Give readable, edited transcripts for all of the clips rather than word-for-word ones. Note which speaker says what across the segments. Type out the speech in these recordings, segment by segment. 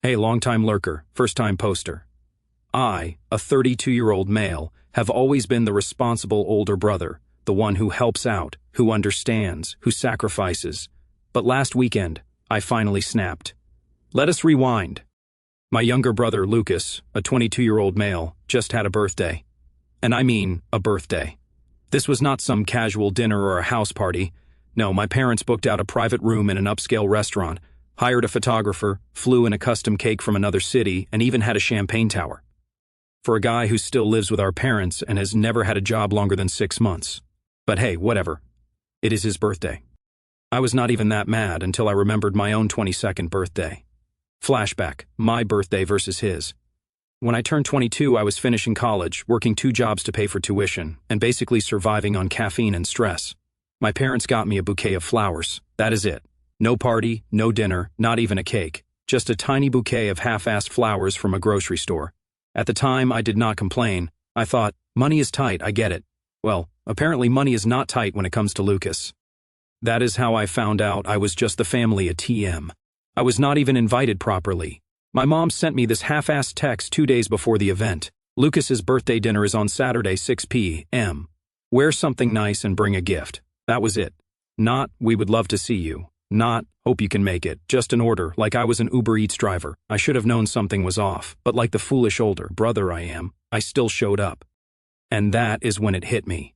Speaker 1: Hey, long-time lurker, first-time poster. I, a 32-year-old male, have always been the responsible older brother, the one who helps out, who understands, who sacrifices. But last weekend, I finally snapped. Let us rewind. My younger brother, Lucas, a 22-year-old male, just had a birthday. And I mean a birthday. This was not some casual dinner or a house party. No, my parents booked out a private room in an upscale restaurant, hired a photographer, flew in a custom cake from another city, and even had a champagne tower. For a guy who still lives with our parents and has never had a job longer than 6 months. But hey, whatever. It is his birthday. I was not even that mad until I remembered my own 22nd birthday. Flashback, my birthday versus his. When I turned 22, I was finishing college, working 2 jobs to pay for tuition, and basically surviving on caffeine and stress. My parents got me a bouquet of flowers. That is it. No party, no dinner, not even a cake. Just a tiny bouquet of half-assed flowers from a grocery store. At the time, I did not complain. I thought, money is tight, I get it. Well, apparently money is not tight when it comes to Lucas. That is how I found out I was just the family ATM. I was not even invited properly. My mom sent me this half-assed text 2 days before the event. Lucas's birthday dinner is on Saturday, 6 p.m. Wear something nice and bring a gift. That was it. Not, we would love to see you. Not, hope you can make it. Just an order, like I was an Uber Eats driver. I should have known something was off, but like the foolish older brother I am, I still showed up. And that is when it hit me.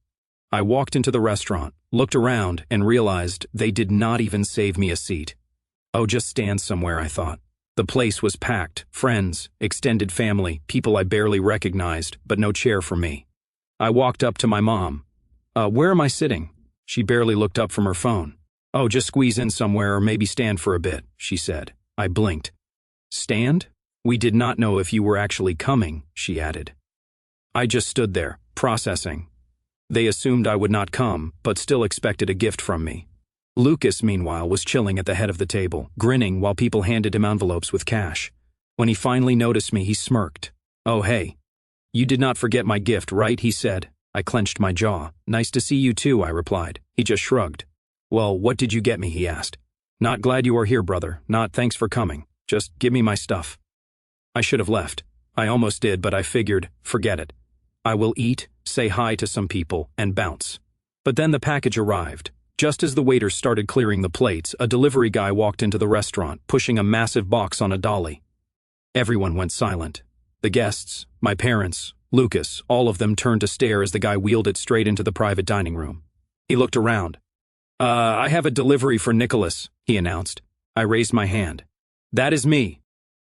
Speaker 1: I walked into the restaurant, looked around, and realized they did not even save me a seat. Oh, just stand somewhere, I thought. The place was packed, friends, extended family, people I barely recognized, but no chair for me. I walked up to my mom. Where am I sitting? She barely looked up from her phone. Oh, just squeeze in somewhere or maybe stand for a bit, she said. I blinked. Stand? We did not know if you were actually coming, she added. I just stood there, processing. They assumed I would not come, but still expected a gift from me. Lucas, meanwhile, was chilling at the head of the table, grinning while people handed him envelopes with cash. When he finally noticed me, he smirked. Oh, hey. You did not forget my gift, right? He said. I clenched my jaw. Nice to see you too, I replied. He just shrugged. Well, what did you get me, he asked. Not glad you are here, brother. Not thanks for coming. Just give me my stuff. I should have left. I almost did, but I figured, forget it. I will eat, say hi to some people, and bounce. But then the package arrived. Just as the waiter started clearing the plates, a delivery guy walked into the restaurant, pushing a massive box on a dolly. Everyone went silent. The guests, my parents, Lucas, all of them turned to stare as the guy wheeled it straight into the private dining room. He looked around. I have a delivery for Nicholas, he announced. I raised my hand. That is me.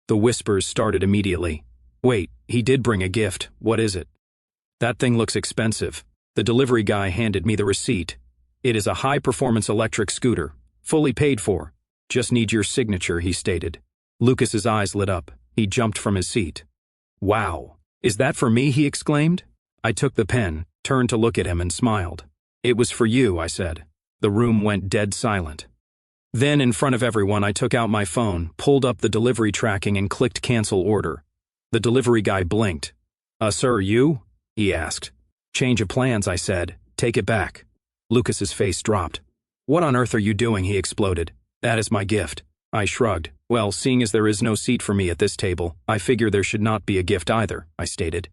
Speaker 1: The whispers started immediately. Wait, he did bring a gift. What is it? That thing looks expensive. The delivery guy handed me the receipt. It is a high-performance electric scooter, fully paid for. Just need your signature, he stated. Lucas's eyes lit up. He jumped from his seat. Wow. Is that for me? He exclaimed. I took the pen, turned to look at him and smiled. It was for you, I said. The room went dead silent. Then, in front of everyone, I took out my phone, pulled up the delivery tracking and clicked cancel order. The delivery guy blinked. Sir, you? He asked. Change of plans, I said. Take it back. Lucas's face dropped. What on earth are you doing? He exploded. That is my gift. I shrugged. Well, seeing as there is no seat for me at this table, I figure there should not be a gift either, I stated.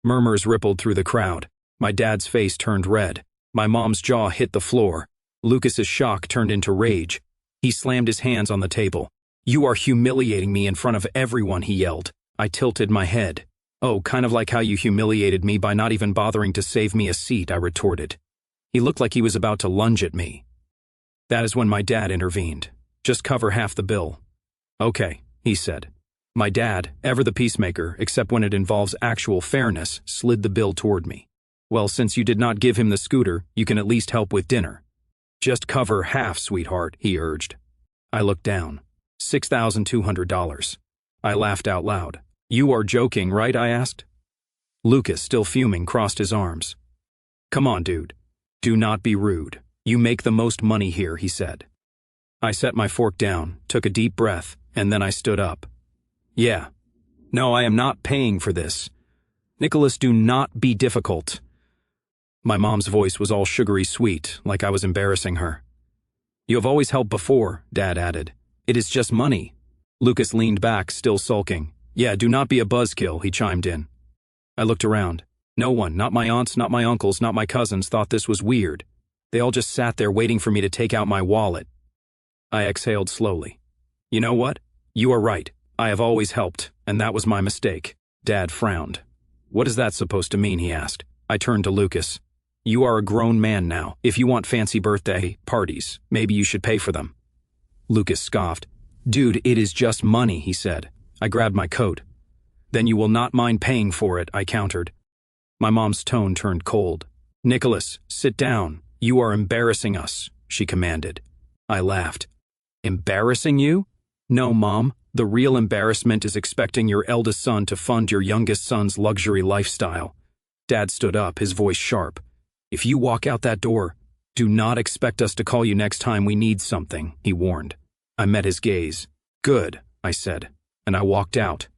Speaker 1: Murmurs rippled through the crowd. My dad's face turned red. My mom's jaw hit the floor. Lucas's shock turned into rage. He slammed his hands on the table. You are humiliating me in front of everyone, he yelled. I tilted my head. Oh, kind of like how you humiliated me by not even bothering to save me a seat, I retorted. He looked like he was about to lunge at me. That is when my dad intervened. Just cover half the bill. Okay, he said. My dad, ever the peacemaker, except when it involves actual fairness, slid the bill toward me. Well, since you did not give him the scooter, you can at least help with dinner. Just cover half, sweetheart, he urged. I looked down. $6,200. I laughed out loud. You are joking, right? I asked. Lucas, still fuming, crossed his arms. Come on, dude. Do not be rude. You make the most money here, he said. I set my fork down, took a deep breath, and then I stood up. Yeah. No, I am not paying for this. Nicholas, do not be difficult. My mom's voice was all sugary sweet, like I was embarrassing her. You have always helped before, Dad added. It is just money. Lucas leaned back, still sulking. Yeah, do not be a buzzkill, he chimed in. I looked around. No one, not my aunts, not my uncles, not my cousins, thought this was weird. They all just sat there waiting for me to take out my wallet. I exhaled slowly. You know what? You are right. I have always helped, and that was my mistake. Dad frowned. What is that supposed to mean, he asked. I turned to Lucas. You are a grown man now. If you want fancy birthday parties, maybe you should pay for them. Lucas scoffed. Dude, it is just money, he said. I grabbed my coat. Then you will not mind paying for it, I countered. My mom's tone turned cold. Nicholas, sit down. You are embarrassing us, she commanded. I laughed. Embarrassing you? No, Mom. The real embarrassment is expecting your eldest son to fund your youngest son's luxury lifestyle. Dad stood up, his voice sharp. If you walk out that door, do not expect us to call you next time we need something, he warned. I met his gaze. Good, I said, and I walked out.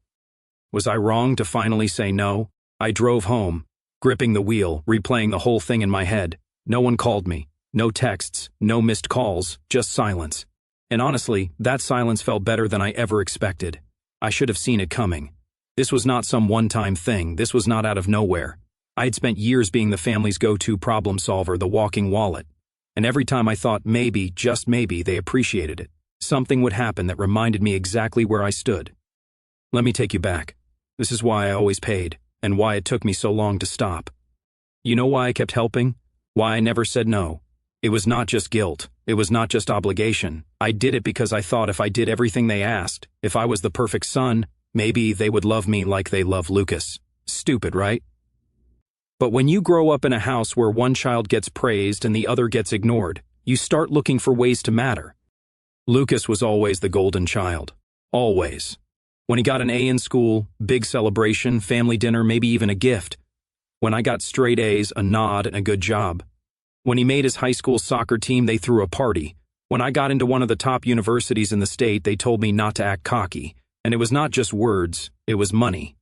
Speaker 1: Was I wrong to finally say no? I drove home, gripping the wheel, replaying the whole thing in my head. No one called me. No texts, no missed calls, just silence. And honestly, that silence felt better than I ever expected. I should have seen it coming. This was not some one-time thing. This was not out of nowhere. I had spent years being the family's go-to problem solver, the walking wallet. And every time I thought maybe, just maybe, they appreciated it, something would happen that reminded me exactly where I stood. Let me take you back. This is why I always paid, and why it took me so long to stop. You know why I kept helping? Why I never said no? It was not just guilt. It was not just obligation. I did it because I thought if I did everything they asked, if I was the perfect son, maybe they would love me like they love Lucas. Stupid, right? But when you grow up in a house where one child gets praised and the other gets ignored, you start looking for ways to matter. Lucas was always the golden child. Always. When he got an A in school, big celebration, family dinner, maybe even a gift. When I got straight A's, a nod, and a good job. When he made his high school soccer team, they threw a party. When I got into one of the top universities in the state, they told me not to act cocky. And it was not just words, it was money.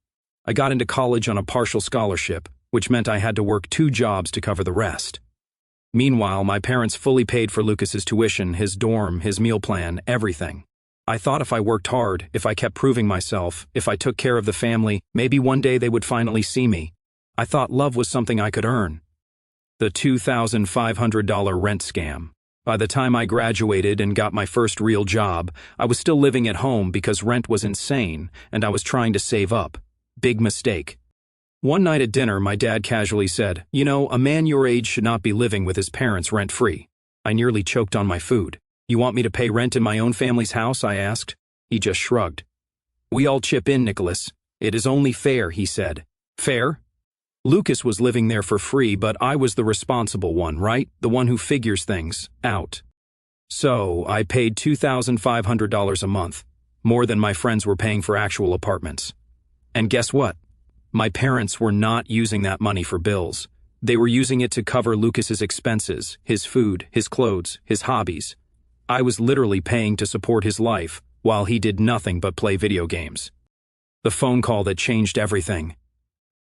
Speaker 1: I got into college on a partial scholarship, which meant I had to work 2 jobs to cover the rest. Meanwhile, my parents fully paid for Lucas's tuition, his dorm, his meal plan, everything. I thought if I worked hard, if I kept proving myself, if I took care of the family, maybe one day they would finally see me. I thought love was something I could earn. The $2,500 rent scam. By the time I graduated and got my first real job, I was still living at home because rent was insane and I was trying to save up. Big mistake. One night at dinner, my dad casually said, "You know, a man your age should not be living with his parents rent-free." I nearly choked on my food. "You want me to pay rent in my own family's house?" I asked. He just shrugged. "We all chip in, Nicholas. It is only fair," he said. Fair? Lucas was living there for free, but I was the responsible one, right? The one who figures things out. So, I paid $2,500 a month, more than my friends were paying for actual apartments. And guess what? My parents were not using that money for bills. They were using it to cover Lucas's expenses, his food, his clothes, his hobbies. I was literally paying to support his life, while he did nothing but play video games. The phone call that changed everything.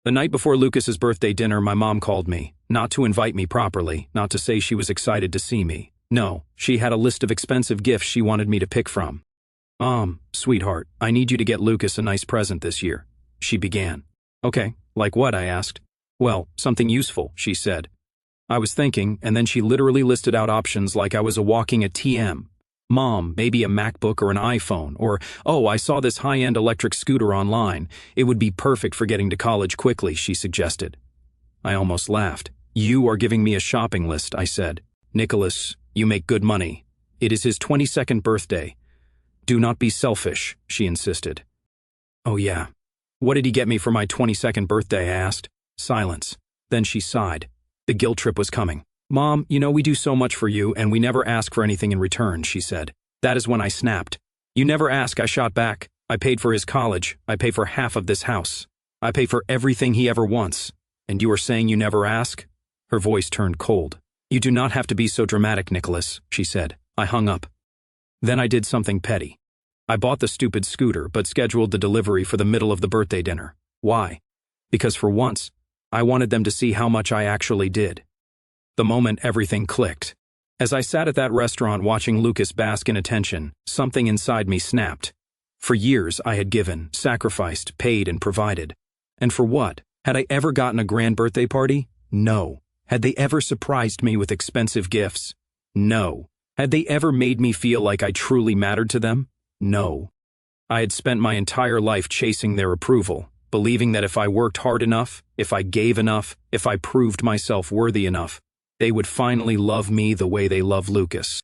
Speaker 1: The night before Lucas's birthday dinner, my mom called me, not to invite me properly, not to say she was excited to see me. No, she had a list of expensive gifts she wanted me to pick from. Sweetheart, I need you to get Lucas a nice present this year," she began. "Okay, like what?" I asked. "Well, something useful," she said. I was thinking, and then she literally listed out options like I was a walking ATM. "Mom, maybe a MacBook or an iPhone," or, "Oh, I saw this high-end electric scooter online. It would be perfect for getting to college quickly," she suggested. I almost laughed. "You are giving me a shopping list," I said. "Nicholas, you make good money. It is his 22nd birthday. Do not be selfish," she insisted. "Oh yeah. What did he get me for my 22nd birthday?" I asked. Silence. Then she sighed. The guilt trip was coming. "Mom, you know we do so much for you and we never ask for anything in return," she said. That is when I snapped. "You never ask," I shot back. "I paid for his college. I pay for half of this house. I pay for everything he ever wants. And you are saying you never ask?" Her voice turned cold. "You do not have to be so dramatic, Nicholas," she said. I hung up. Then I did something petty. I bought the stupid scooter but scheduled the delivery for the middle of the birthday dinner. Why? Because for once, I wanted them to see how much I actually did. The moment everything clicked. As I sat at that restaurant watching Lucas bask in attention, something inside me snapped. For years I had given, sacrificed, paid, and provided. And for what? Had I ever gotten a grand birthday party? No. Had they ever surprised me with expensive gifts? No. Had they ever made me feel like I truly mattered to them? No. I had spent my entire life chasing their approval, believing that if I worked hard enough, if I gave enough, if I proved myself worthy enough, they would finally love me the way they love Lucas.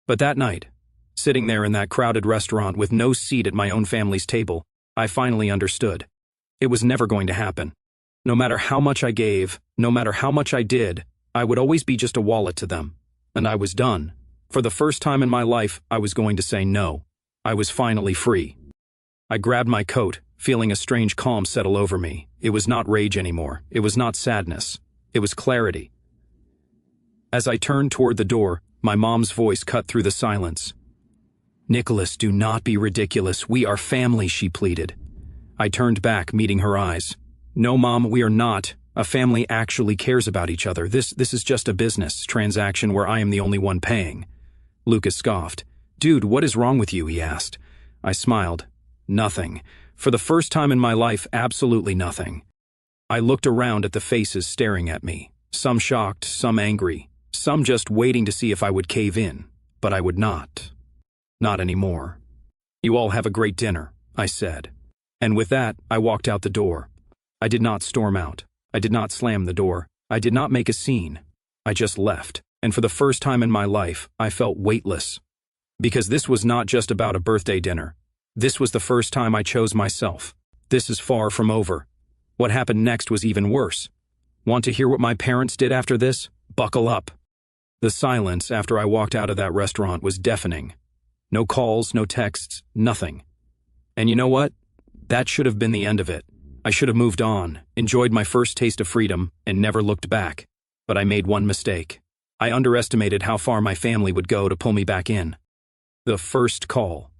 Speaker 1: But that night, sitting there in that crowded restaurant with no seat at my own family's table, I finally understood. It was never going to happen. No matter how much I gave, no matter how much I did, I would always be just a wallet to them. And I was done. For the first time in my life, I was going to say no. I was finally free. I grabbed my coat, feeling a strange calm settle over me. It was not rage anymore. It was not sadness. It was clarity. As I turned toward the door, my mom's voice cut through the silence. "Nicholas, do not be ridiculous. We are family," she pleaded. I turned back, meeting her eyes. "No, Mom, we are not. A family actually cares about each other. This is just a business transaction where I am the only one paying." Lucas scoffed. "Dude, what is wrong with you?" he asked. I smiled. Nothing. For the first time in my life, absolutely nothing. I looked around at the faces staring at me. Some shocked, some angry, some just waiting to see if I would cave in. But I would not. Not anymore. "You all have a great dinner," I said. And with that, I walked out the door. I did not storm out. I did not slam the door. I did not make a scene. I just left. And for the first time in my life, I felt weightless. Because this was not just about a birthday dinner. This was the first time I chose myself. This is far from over. What happened next was even worse. Want to hear what my parents did after this? Buckle up. The silence after I walked out of that restaurant was deafening. No calls, no texts, nothing. And you know what? That should have been the end of it. I should have moved on, enjoyed my first taste of freedom, and never looked back. But I made one mistake. I underestimated how far my family would go to pull me back in. The first call.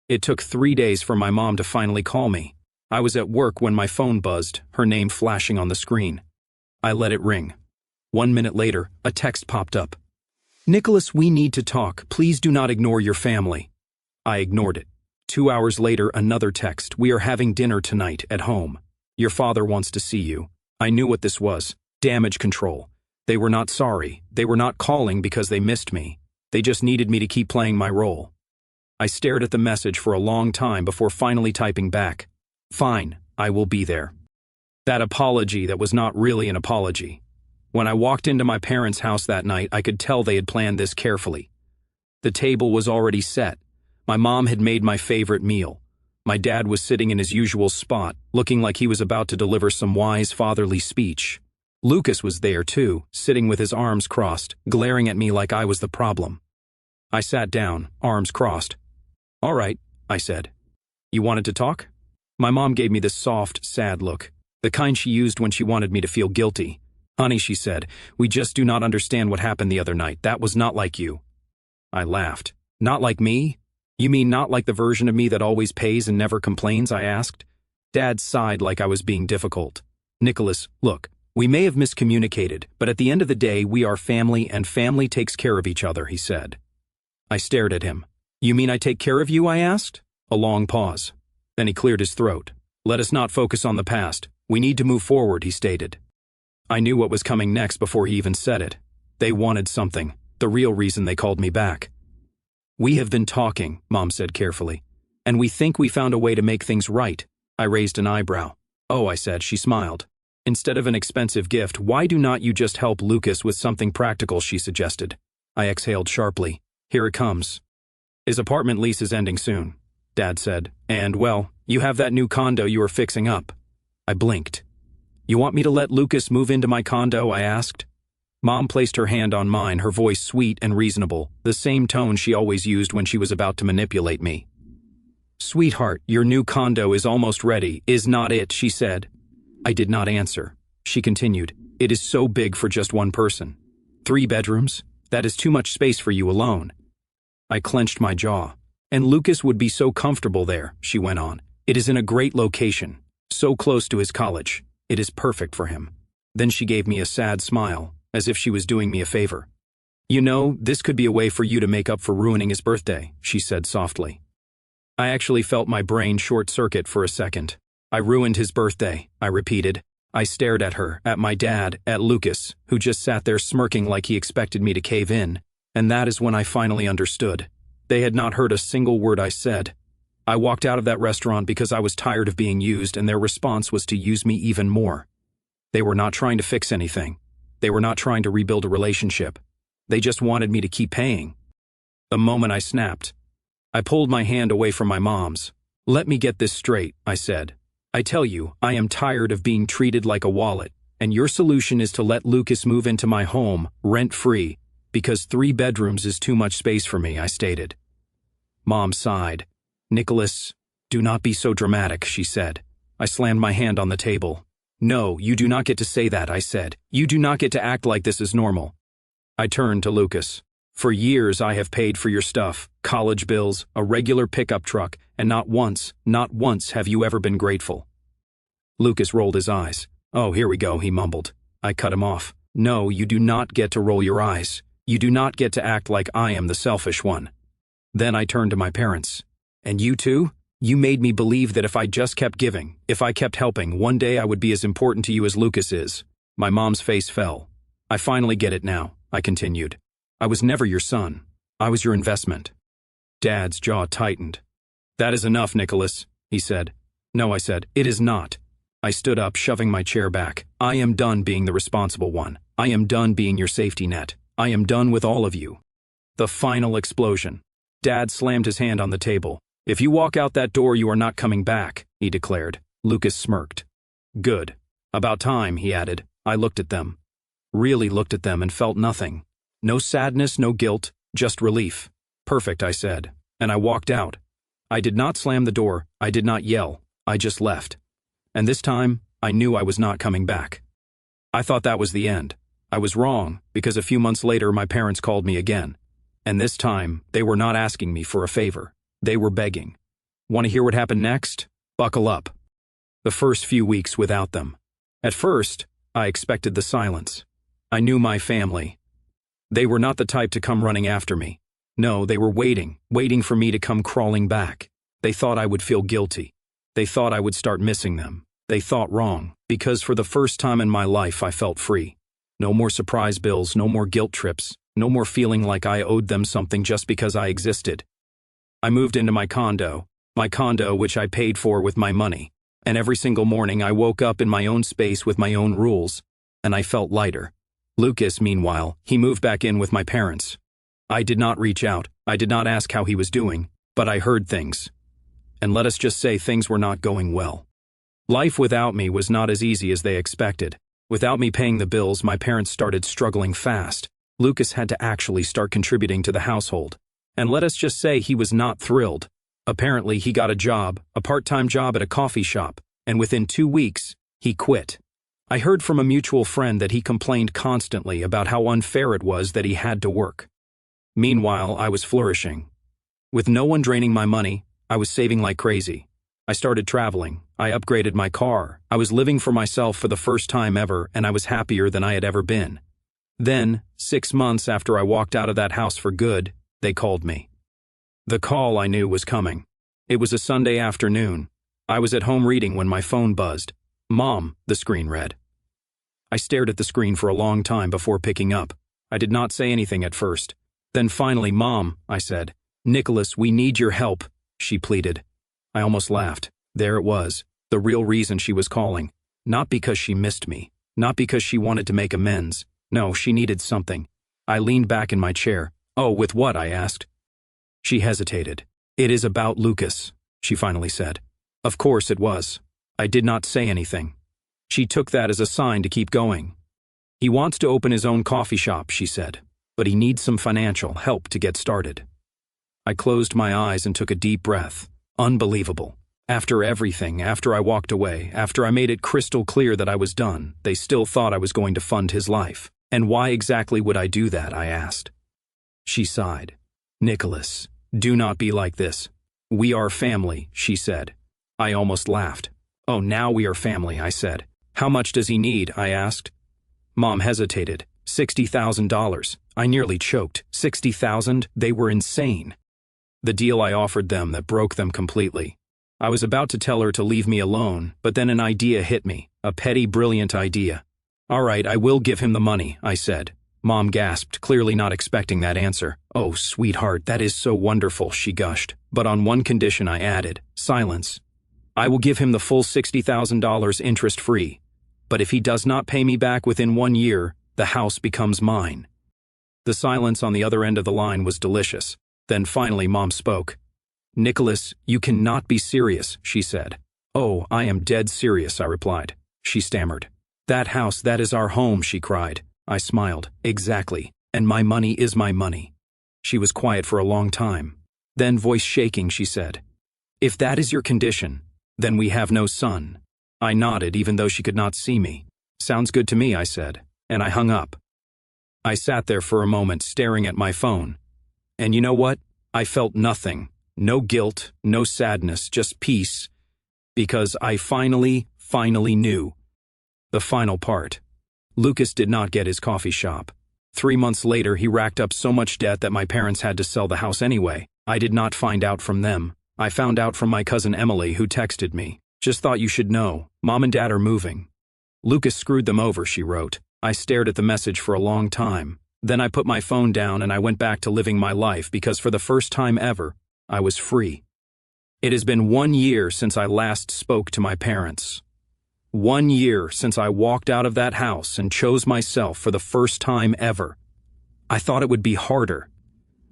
Speaker 1: It took 3 days for my mom to finally call me. I was at work when my phone buzzed, her name flashing on the screen. I let it ring. 1 minute later, a text popped up. "Nicholas, we need to talk. Please do not ignore your family." I ignored it. 2 hours later, another text. "We are having dinner tonight at home. Your father wants to see you." I knew what this was. Damage control. They were not sorry. They were not calling because they missed me. They just needed me to keep playing my role. I stared at the message for a long time before finally typing back, "Fine, I will be there." That apology that was not really an apology. When I walked into my parents' house that night, I could tell they had planned this carefully. The table was already set. My mom had made my favorite meal. My dad was sitting in his usual spot, looking like he was about to deliver some wise fatherly speech. Lucas was there too, sitting with his arms crossed, glaring at me like I was the problem. I sat down, arms crossed. "All right," I said. "You wanted to talk?" My mom gave me this soft, sad look, the kind she used when she wanted me to feel guilty. "Honey," she said, "we just do not understand what happened the other night. That was not like you." I laughed. "Not like me? You mean not like the version of me that always pays and never complains?" I asked. Dad sighed like I was being difficult. "Nicholas, look, we may have miscommunicated, but at the end of the day, we are family and family takes care of each other," he said. I stared at him. "You mean I take care of you?" I asked. A long pause. Then he cleared his throat. "Let us not focus on the past. We need to move forward," he stated. I knew what was coming next before he even said it. They wanted something, the real reason they called me back. "We have been talking," Mom said carefully, "and we think we found a way to make things right." I raised an eyebrow. "Oh," I said. She smiled. "Instead of an expensive gift, why do not you just help Lucas with something practical?" she suggested. I exhaled sharply. "Here it comes. His apartment lease is ending soon," Dad said. "And, well, you have that new condo you are fixing up." I blinked. "You want me to let Lucas move into my condo?" I asked. Mom placed her hand on mine, her voice sweet and reasonable, the same tone she always used when she was about to manipulate me. "Sweetheart, your new condo is almost ready, is not it?" she said. I did not answer. She continued, "It is so big for just one person. 3 bedrooms? That is too much space for you alone." I clenched my jaw. "And Lucas would be so comfortable there," she went on. "It is in a great location, so close to his college. It is perfect for him." Then she gave me a sad smile, as if she was doing me a favor. "You know, this could be a way for you to make up for ruining his birthday," she said softly. I actually felt my brain short-circuit for a second. I ruined his birthday, I repeated. I stared at her, at my dad, at Lucas, who just sat there smirking like he expected me to cave in. And that is when I finally understood. They had not heard a single word I said. I walked out of that restaurant because I was tired of being used, and their response was to use me even more. They were not trying to fix anything. They were not trying to rebuild a relationship. They just wanted me to keep paying. The moment I snapped, I pulled my hand away from my mom's. "Let me get this straight," I said. "I tell you, I am tired of being treated like a wallet, and your solution is to let Lucas move into my home, rent-free, because 3 bedrooms is too much space for me," I stated. Mom sighed. "Nicholas, do not be so dramatic," she said. I slammed my hand on the table. "No, you do not get to say that," I said. "You do not get to act like this is normal." I turned to Lucas. "For years I have paid for your stuff, college bills, a regular pickup truck, and not once have you ever been grateful." Lucas rolled his eyes. "Oh, here we go," he mumbled. I cut him off. "No, you do not get to roll your eyes. You do not get to act like I am the selfish one." Then I turned to my parents. "And you too? You made me believe that if I just kept giving, if I kept helping, one day I would be as important to you as Lucas is." My mom's face fell. "I finally get it now," I continued. "I was never your son. I was your investment." Dad's jaw tightened. "That is enough, Nicholas," he said. "No," I said, "it is not." I stood up, shoving my chair back. "I am done being the responsible one. I am done being your safety net. I am done with all of you." The final explosion. Dad slammed his hand on the table. "If you walk out that door, you are not coming back," he declared. Lucas smirked. "Good. About time," he added. I looked at them. Really looked at them and felt nothing. No sadness, no guilt, just relief. "Perfect," I said, and I walked out. I did not slam the door, I did not yell, I just left. And this time, I knew I was not coming back. I thought that was the end. I was wrong, because a few months later my parents called me again. And this time, they were not asking me for a favor. They were begging. Want to hear what happened next? Buckle up. The first few weeks without them. At first, I expected the silence. I knew my family. They were not the type to come running after me. No, they were waiting for me to come crawling back. They thought I would feel guilty. They thought I would start missing them. They thought wrong, because for the first time in my life I felt free. No more surprise bills, no more guilt trips, no more feeling like I owed them something just because I existed. I moved into my condo which I paid for with my money, and every single morning I woke up in my own space with my own rules, and I felt lighter. Lucas, meanwhile, he moved back in with my parents. I did not reach out, I did not ask how he was doing, but I heard things. And let us just say things were not going well. Life without me was not as easy as they expected. Without me paying the bills, my parents started struggling fast. Lucas had to actually start contributing to the household. And let us just say he was not thrilled. Apparently, he got a job, a part-time job at a coffee shop, and within 2 weeks, he quit. I heard from a mutual friend that he complained constantly about how unfair it was that he had to work. Meanwhile, I was flourishing. With no one draining my money, I was saving like crazy. I started traveling. I upgraded my car. I was living for myself for the first time ever, and I was happier than I had ever been. Then, 6 months after I walked out of that house for good, they called me. The call I knew was coming. It was a Sunday afternoon. I was at home reading when my phone buzzed. "Mom," the screen read. I stared at the screen for a long time before picking up. I did not say anything at first. Then finally, "Mom," I said. "Nicholas, we need your help," she pleaded. I almost laughed. There it was, the real reason she was calling. Not because she missed me. Not because she wanted to make amends. No, she needed something. I leaned back in my chair. "Oh, with what?" I asked. She hesitated. "It is about Lucas," she finally said. Of course it was. I did not say anything. She took that as a sign to keep going. "He wants to open his own coffee shop," she said, "but he needs some financial help to get started." I closed my eyes and took a deep breath. Unbelievable. After everything, after I walked away, after I made it crystal clear that I was done, they still thought I was going to fund his life. And why exactly would I do that, I asked. She sighed. "Nicholas, do not be like this. We are family," she said. I almost laughed. "Oh, now we are family," I said. "How much does he need?" I asked. Mom hesitated. $60,000. I nearly choked. $60,000? They were insane. The deal I offered them that broke them completely. I was about to tell her to leave me alone, but then an idea hit me, a petty, brilliant idea. "All right, I will give him the money," I said. Mom gasped, clearly not expecting that answer. "Oh, sweetheart, that is so wonderful," she gushed. "But on one condition," I added. Silence. "I will give him the full $60,000 interest-free. But if he does not pay me back within 1 year, the house becomes mine." The silence on the other end of the line was delicious. Then finally Mom spoke. "Nicholas, you cannot be serious," she said. "Oh, I am dead serious," I replied. She stammered. "That house, that is our home," she cried. I smiled. "Exactly. And my money is my money." She was quiet for a long time. Then, voice shaking, she said, "If that is your condition, then we have no son." I nodded, even though she could not see me. "Sounds good to me," I said, and I hung up. I sat there for a moment, staring at my phone. And you know what? I felt nothing. No guilt, no sadness, just peace. Because I finally knew. The final part. Lucas did not get his coffee shop. 3 months later, he racked up so much debt that my parents had to sell the house anyway. I did not find out from them. I found out from my cousin Emily, who texted me. "Just thought you should know. Mom and Dad are moving." "Lucas screwed them over," she wrote. I stared at the message for a long time. Then I put my phone down and I went back to living my life because for the first time ever, I was free. It has been 1 year since I last spoke to my parents. 1 year since I walked out of that house and chose myself for the first time ever. I thought it would be harder.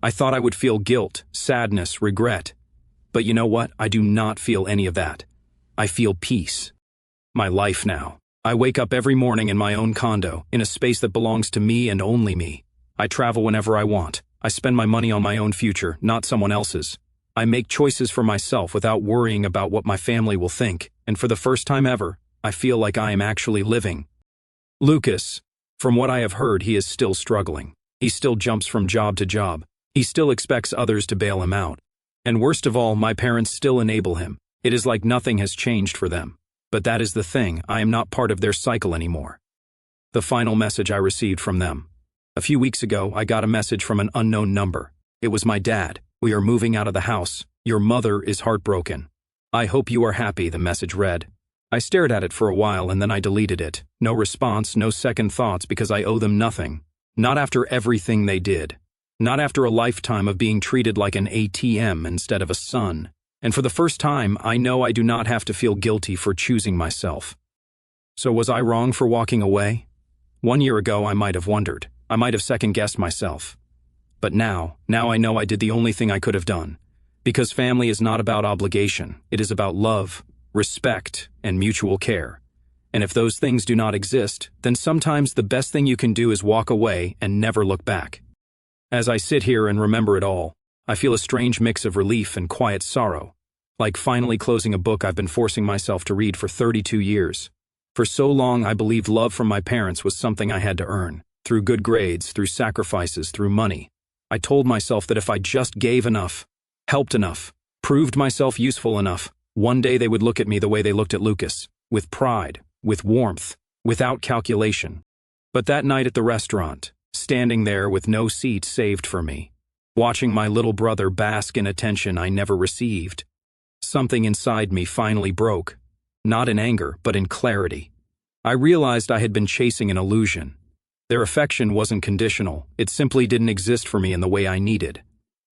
Speaker 1: I thought I would feel guilt, sadness, regret. But you know what? I do not feel any of that. I feel peace. My life now. I wake up every morning in my own condo, in a space that belongs to me and only me. I travel whenever I want. I spend my money on my own future, not someone else's. I make choices for myself without worrying about what my family will think, and for the first time ever, I feel like I am actually living. Lucas, from what I have heard, he is still struggling. He still jumps from job to job. He still expects others to bail him out. And worst of all, my parents still enable him. It is like nothing has changed for them. But that is the thing, I am not part of their cycle anymore. The final message I received from them. A few weeks ago, I got a message from an unknown number. It was my dad. "We are moving out of the house. Your mother is heartbroken. I hope you are happy," the message read. I stared at it for a while and then I deleted it. No response, no second thoughts because I owe them nothing. Not after everything they did. Not after a lifetime of being treated like an ATM instead of a son. And for the first time, I know I do not have to feel guilty for choosing myself. So was I wrong for walking away? 1 year ago, I might have wondered. I might have second-guessed myself. But now I know I did the only thing I could have done. Because family is not about obligation. It is about love, respect, and mutual care. And if those things do not exist, then sometimes the best thing you can do is walk away and never look back. As I sit here and remember it all, I feel a strange mix of relief and quiet sorrow, like finally closing a book I've been forcing myself to read for 32 years. For so long, I believed love from my parents was something I had to earn, through good grades, through sacrifices, through money. I told myself that if I just gave enough, helped enough, proved myself useful enough, one day they would look at me the way they looked at Lucas, with pride, with warmth, without calculation. But that night at the restaurant, standing there with no seat saved for me, watching my little brother bask in attention I never received, something inside me finally broke, not in anger, but in clarity. I realized I had been chasing an illusion. Their affection wasn't conditional, it simply didn't exist for me in the way I needed.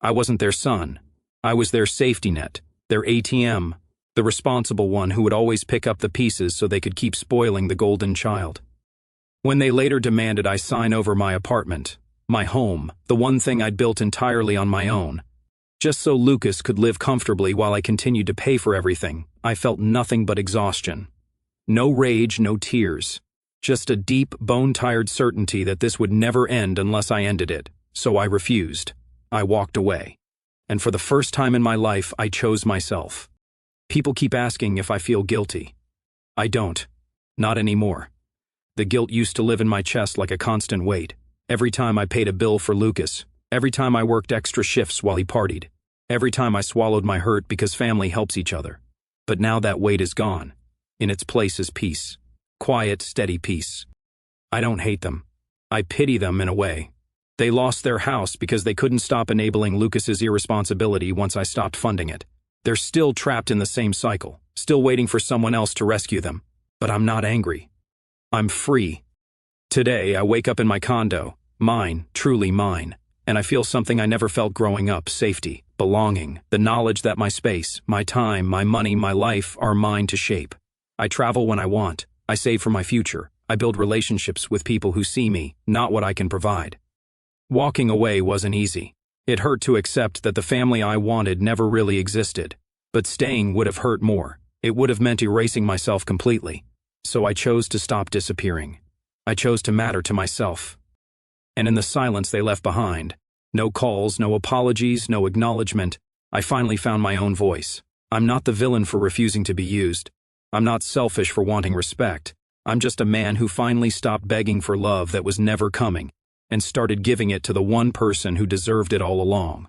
Speaker 1: I wasn't their son. I was their safety net, their ATM, the responsible one who would always pick up the pieces so they could keep spoiling the golden child. When they later demanded I sign over my apartment, my home, the one thing I'd built entirely on my own, just so Lucas could live comfortably while I continued to pay for everything, I felt nothing but exhaustion. No rage, no tears. Just a deep, bone-tired certainty that this would never end unless I ended it, so I refused. I walked away. And for the first time in my life, I chose myself. People keep asking if I feel guilty. I don't. Not anymore. The guilt used to live in my chest like a constant weight. Every time I paid a bill for Lucas, every time I worked extra shifts while he partied, every time I swallowed my hurt because family helps each other. But now that weight is gone. In its place is peace. Quiet, steady peace. I don't hate them. I pity them in a way. They lost their house because they couldn't stop enabling Lucas's irresponsibility once I stopped funding it. They're still trapped in the same cycle, still waiting for someone else to rescue them. But I'm not angry. I'm free. Today, I wake up in my condo, mine, truly mine, and I feel something I never felt growing up: safety, belonging, the knowledge that my space, my time, my money, my life are mine to shape. I travel when I want. I save for my future. I build relationships with people who see me, not what I can provide. Walking away wasn't easy. It hurt to accept that the family I wanted never really existed. But staying would have hurt more. It would have meant erasing myself completely. So I chose to stop disappearing. I chose to matter to myself. And in the silence they left behind, no calls, no apologies, no acknowledgement, I finally found my own voice. I'm not the villain for refusing to be used. I'm not selfish for wanting respect. I'm just a man who finally stopped begging for love that was never coming, and started giving it to the one person who deserved it all along.